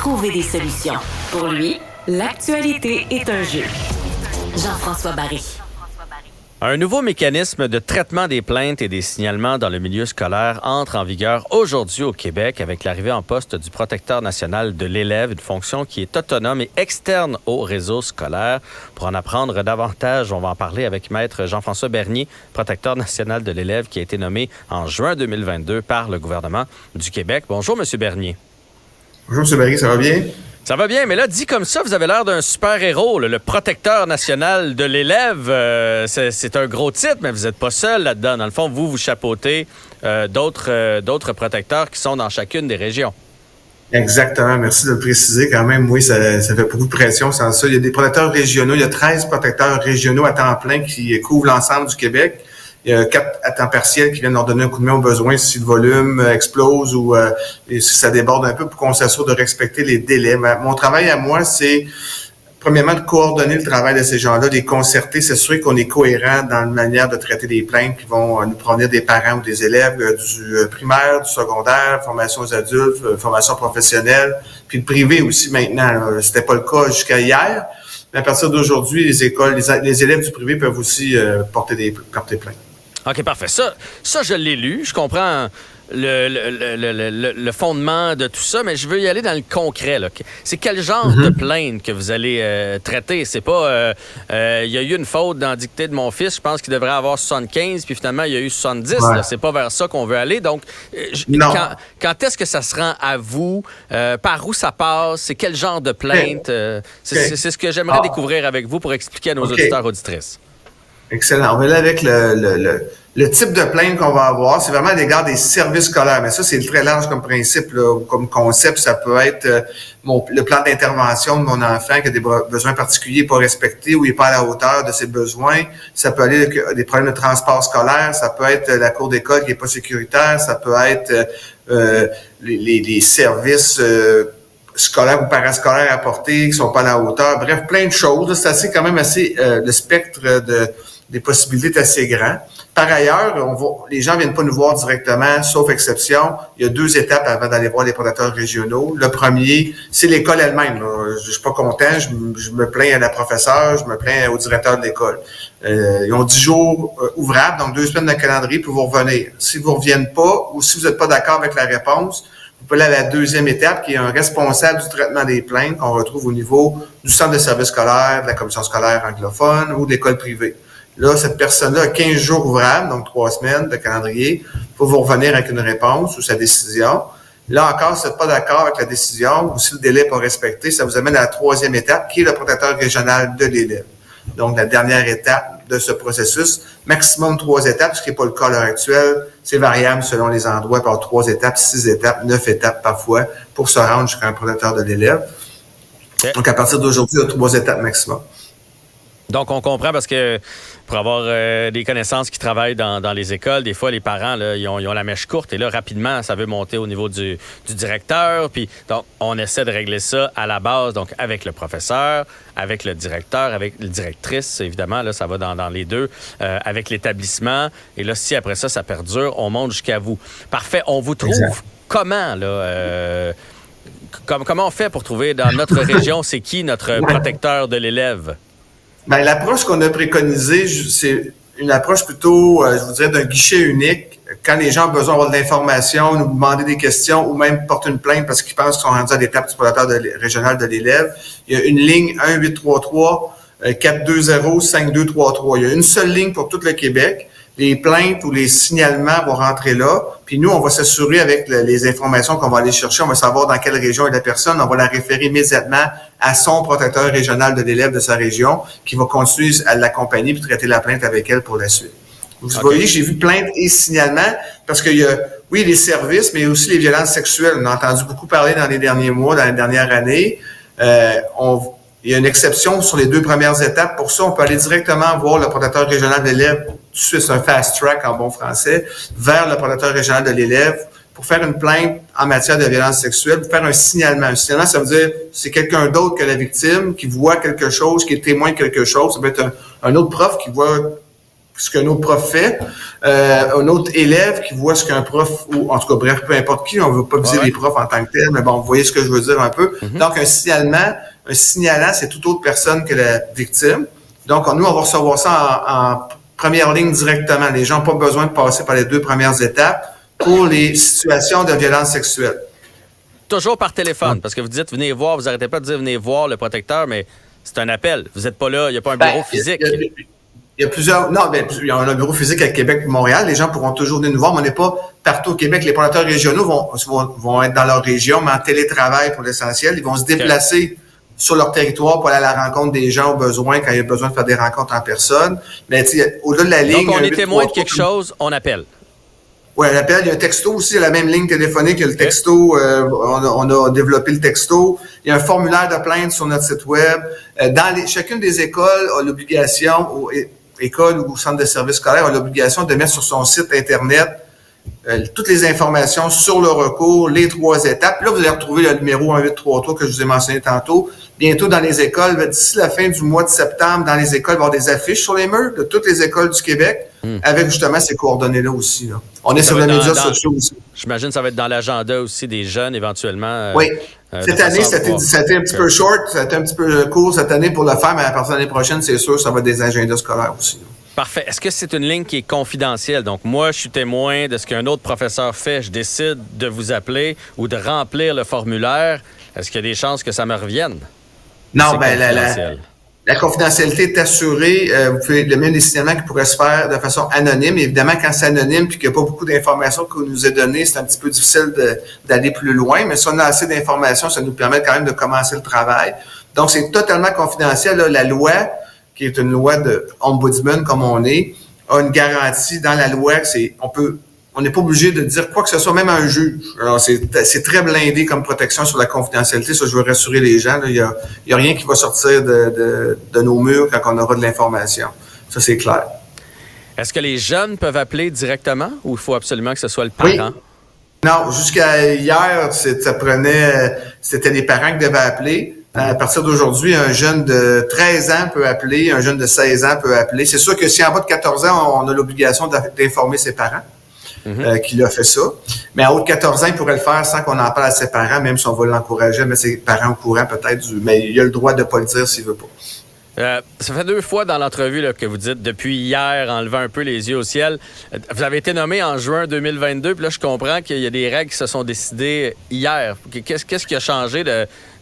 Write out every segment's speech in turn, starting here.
trouver des solutions. Pour lui, l'actualité est un jeu. Jean-François Barry. Un nouveau mécanisme de traitement des plaintes et des signalements dans le milieu scolaire entre en vigueur aujourd'hui au Québec avec l'arrivée en poste du protecteur national de l'élève, une fonction qui est autonome et externe au réseau scolaire. Pour en apprendre davantage, on va en parler avec Maître Jean-François Bernier, protecteur national de l'élève qui a été nommé en juin 2022 par le gouvernement du Québec. Bonjour, M. Bernier. Bonjour, M. Barry, ça va bien? Ça va bien, mais là, dit comme ça, vous avez l'air d'un super-héros, le protecteur national de l'élève. C'est un gros titre, mais vous n'êtes pas seul là-dedans. Dans le fond, vous chapeautez d'autres protecteurs qui sont dans chacune des régions. Exactement, merci de le préciser quand même. Oui, ça fait beaucoup de pression sans ça. Il y a des protecteurs régionaux, il y a 13 protecteurs régionaux à temps plein qui couvrent l'ensemble du Québec. Il y a 4 à temps partiel qui viennent leur donner un coup de main au besoin si le volume explose ou si ça déborde un peu pour qu'on s'assure de respecter les délais. Mon travail à moi, c'est premièrement de coordonner le travail de ces gens-là, de les concerter, s'assurer qu'on est cohérent dans la manière de traiter des plaintes qui vont nous provenir des parents ou des élèves du primaire, du secondaire, formation aux adultes, formation professionnelle, puis le privé aussi maintenant. C'était pas le cas jusqu'à hier, mais à partir d'aujourd'hui, les écoles, les élèves du privé peuvent aussi porter plainte. OK, parfait. Ça, je l'ai lu. Je comprends le fondement de tout ça, mais je veux y aller dans le concret, là. C'est quel genre de plainte que vous allez traiter? C'est pas... il y a eu une faute dans la dictée de mon fils. Je pense qu'il devrait avoir 75, puis finalement, il y a eu 70. Ouais. Là. C'est pas vers ça qu'on veut aller. Donc, quand est-ce que ça se rend à vous? Par où ça passe? C'est quel genre de plainte? C'est ce que j'aimerais découvrir avec vous pour expliquer à nos auditeurs auditrices. Excellent. On va aller avec le type de plainte qu'on va avoir. C'est vraiment à l'égard des services scolaires. Mais ça, c'est très large comme principe, là, comme concept. Ça peut être le plan d'intervention de mon enfant qui a des besoins particuliers pas respectés ou il n'est pas à la hauteur de ses besoins. Ça peut aller avec des problèmes de transport scolaire. Ça peut être la cour d'école qui n'est pas sécuritaire. Ça peut être les services scolaires ou parascolaires apportés qui sont pas à la hauteur. Bref, plein de choses. C'est quand même assez... le spectre des possibilités est assez grand. Par ailleurs, les gens viennent pas nous voir directement, sauf exception. Il y a 2 étapes avant d'aller voir les protecteurs régionaux. Le premier, c'est l'école elle-même. Je suis pas content, je me plains à la professeure, je me plains au directeur de l'école. Ils ont 10 jours ouvrables, donc 2 semaines de calendrier pour vous revenir. Si vous reviennent pas ou si vous n'êtes pas d'accord avec la réponse, vous pouvez aller à la 2e étape, qui est un responsable du traitement des plaintes qu'on retrouve au niveau du centre de service scolaire, de la commission scolaire anglophone ou de l'école privée. Là, cette personne-là a 15 jours ouvrables, donc 3 semaines de calendrier, pour vous revenir avec une réponse ou sa décision. Là encore, si vous n'êtes pas d'accord avec la décision ou si le délai n'est pas respecté, ça vous amène à la 3e étape, qui est le protecteur régional de l'élève. Donc, la dernière étape de ce processus, maximum 3 étapes, ce qui n'est pas le cas à l'heure actuelle. C'est variable selon les endroits, par 3 étapes, 6 étapes, 9 étapes parfois, pour se rendre jusqu'à un protecteur de l'élève. Okay. Donc, à partir d'aujourd'hui, il y a 3 étapes maximum. Donc, on comprend parce que pour avoir des connaissances qui travaillent dans les écoles, des fois, les parents, là, ils ont la mèche courte et là, rapidement, ça veut monter au niveau du directeur. Puis, donc, on essaie de régler ça à la base, donc avec le professeur, avec le directeur, avec la directrice, évidemment, là, ça va dans les deux, avec l'établissement. Et là, si après ça, ça perdure, on monte jusqu'à vous. Parfait. On vous trouve comment, là? Comment on fait pour trouver dans notre région, c'est qui notre protecteur de l'élève? Ben, l'approche qu'on a préconisée, c'est une approche plutôt, je vous dirais, d'un guichet unique. Quand les gens ont besoin d'avoir de l'information, nous demander des questions ou même porter une plainte parce qu'ils pensent qu'ils sont rendus à l'étape du protecteur régional de l'élève, il y a une ligne 1-833-420-5233. Il y a une seule ligne pour tout le Québec. Les plaintes ou les signalements vont rentrer là. Puis nous, on va s'assurer avec les informations qu'on va aller chercher. On va savoir dans quelle région est la personne. On va la référer immédiatement à son protecteur régional de l'élève de sa région qui va continuer à l'accompagner puis traiter la plainte avec elle pour la suite. Vous voyez, j'ai vu plainte et signalement parce qu'il y a, oui, les services, mais aussi les violences sexuelles. On a entendu beaucoup parler dans les derniers mois, dans les dernières années. Il y a une exception sur les 2 premières étapes. Pour ça, on peut aller directement voir le protecteur régional de l'élève, tout de suite, c'est un fast track en bon français, vers le protecteur régional de l'élève pour faire une plainte en matière de violence sexuelle, pour faire un signalement. Un signalement, ça veut dire c'est quelqu'un d'autre que la victime qui voit quelque chose, qui est témoin de quelque chose. Ça peut être un autre prof qui voit ce qu'un autre prof fait, un autre élève qui voit ce qu'un prof, ou en tout cas, bref, peu importe qui, on ne veut pas viser les profs en tant que tel, mais bon, vous voyez ce que je veux dire un peu. Donc, un signalant, c'est toute autre personne que la victime. Donc, nous, on va recevoir ça en première ligne directement. Les gens n'ont pas besoin de passer par les 2 premières étapes pour les situations de violence sexuelle. Toujours par téléphone, parce que vous dites venez voir, vous n'arrêtez pas de dire venez voir le protecteur, mais c'est un appel. Vous n'êtes pas là, il n'y a pas un bureau physique. Il y a plusieurs. Non, il y a un bureau physique à Québec et Montréal. Les gens pourront toujours venir nous voir, mais on n'est pas partout au Québec. Les protecteurs régionaux vont être dans leur région, mais en télétravail pour l'essentiel. Ils vont se déplacer sur leur territoire pour aller à la rencontre des gens au besoin, quand il y a besoin de faire des rencontres en personne. Mais au-delà de la ligne. Donc, on est témoin de quelque chose, on appelle. Oui, on appelle. Il y a un texto aussi, la même ligne téléphonique. Il y a le texto. On a développé le texto. Il y a un formulaire de plainte sur notre site web. Chacune des écoles a l'obligation, école ou centre de services scolaires, a l'obligation de mettre sur son site Internet toutes les informations sur le recours, les 3 étapes. Là, vous allez retrouver le numéro 1833 que je vous ai mentionné tantôt. Bientôt dans les écoles, d'ici la fin du mois de septembre, dans les écoles, il va y avoir des affiches sur les murs de toutes les écoles du Québec avec justement ces coordonnées-là aussi. Là. On est sur les médias sociaux aussi. J'imagine que ça va être dans l'agenda aussi des jeunes éventuellement. Oui. Cette année, c'était un petit peu short, c'était un petit peu court cette année pour le faire, mais à partir de l'année prochaine, c'est sûr, ça va être des agendas scolaires aussi. Là. Parfait. Est-ce que c'est une ligne qui est confidentielle? Donc, moi, je suis témoin de ce qu'un autre professeur fait. Je décide de vous appeler ou de remplir le formulaire. Est-ce qu'il y a des chances que ça me revienne? Non, la confidentialité est assurée. Vous pouvez le même des signalements qui pourraient se faire de façon anonyme. Évidemment, quand c'est anonyme puis qu'il n'y a pas beaucoup d'informations qu'on nous a données, c'est un petit peu difficile d'aller plus loin. Mais si on a assez d'informations, ça nous permet quand même de commencer le travail. Donc, c'est totalement confidentiel. Là, la loi, qui est une loi de ombudsman comme on est, a une garantie dans la loi que on n'est pas obligé de dire quoi que ce soit, même à un juge. Alors, c'est très blindé comme protection sur la confidentialité. Ça, je veux rassurer les gens. Il y a rien qui va sortir de nos murs quand on aura de l'information. Ça, c'est clair. Est-ce que les jeunes peuvent appeler directement ou il faut absolument que ce soit le parent? Oui. Non, jusqu'à hier, c'était les parents qui devaient appeler. À partir d'aujourd'hui, un jeune de 13 ans peut appeler, un jeune de 16 ans peut appeler. C'est sûr que si en bas de 14 ans, on a l'obligation d'informer ses parents qu'il a fait ça. Mais en haut de 14 ans, il pourrait le faire sans qu'on en parle à ses parents, même si on va l'encourager, mais ses parents au courant peut-être. Mais il a le droit de ne pas le dire s'il veut pas. Ça fait 2 fois dans l'entrevue là, que vous dites, depuis hier, en levant un peu les yeux au ciel, vous avez été nommé en juin 2022, puis là, je comprends qu'il y a des règles qui se sont décidées hier. Qu'est-ce qui a changé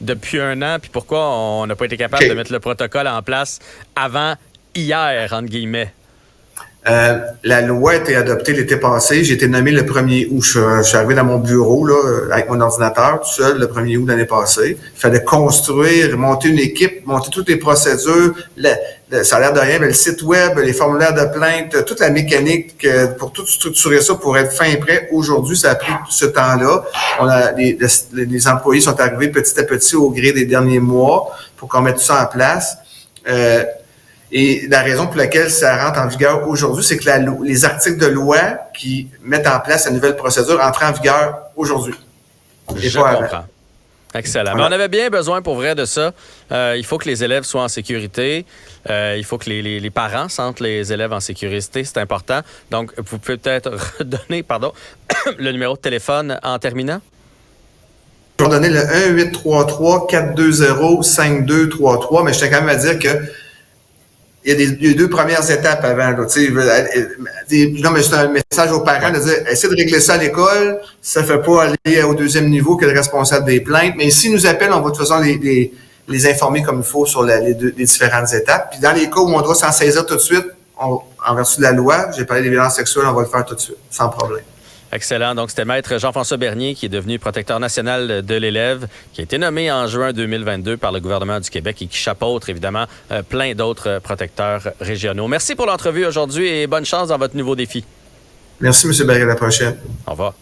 depuis 1 an, puis pourquoi on n'a pas été capable de mettre le protocole en place avant hier, entre guillemets? La loi a été adoptée l'été passé. J'ai été nommé le 1er août. Je suis arrivé dans mon bureau là, avec mon ordinateur tout seul le 1er août de l'année passée. Il fallait construire, monter une équipe, monter toutes les procédures. Ça a l'air de rien, mais le site web, les formulaires de plainte, toute la mécanique pour tout structurer ça pour être fin et prêt. Aujourd'hui, ça a pris ce temps-là. Les employés sont arrivés petit à petit au gré des derniers mois pour qu'on mette tout ça en place. Et la raison pour laquelle ça rentre en vigueur aujourd'hui, c'est que les articles de loi qui mettent en place la nouvelle procédure entrent en vigueur aujourd'hui. Je comprends. Excellent. Voilà. Mais on avait bien besoin pour vrai de ça. Il faut que les élèves soient en sécurité. Il faut que les parents sentent les élèves en sécurité. C'est important. Donc, vous pouvez peut-être redonner le numéro de téléphone en terminant? Je vais donner le 1-833-420-5233, mais je tiens quand même à dire que il y a les 2 premières étapes avant. Là, non, mais c'est un message aux parents de dire essayez de régler ça à l'école, ça ne fait pas aller au 2e niveau que le responsable des plaintes. Mais s'ils nous appellent, on va de toute façon les informer comme il faut sur les différentes étapes. Puis dans les cas où on doit s'en saisir tout de suite, en vertu de la loi, j'ai parlé des violences sexuelles, on va le faire tout de suite, sans problème. Excellent. Donc, c'était Maître Jean-François Bernier qui est devenu protecteur national de l'élève, qui a été nommé en juin 2022 par le gouvernement du Québec et qui chapeaute, évidemment, plein d'autres protecteurs régionaux. Merci pour l'entrevue aujourd'hui et bonne chance dans votre nouveau défi. Merci, M. Barry. À la prochaine. Au revoir.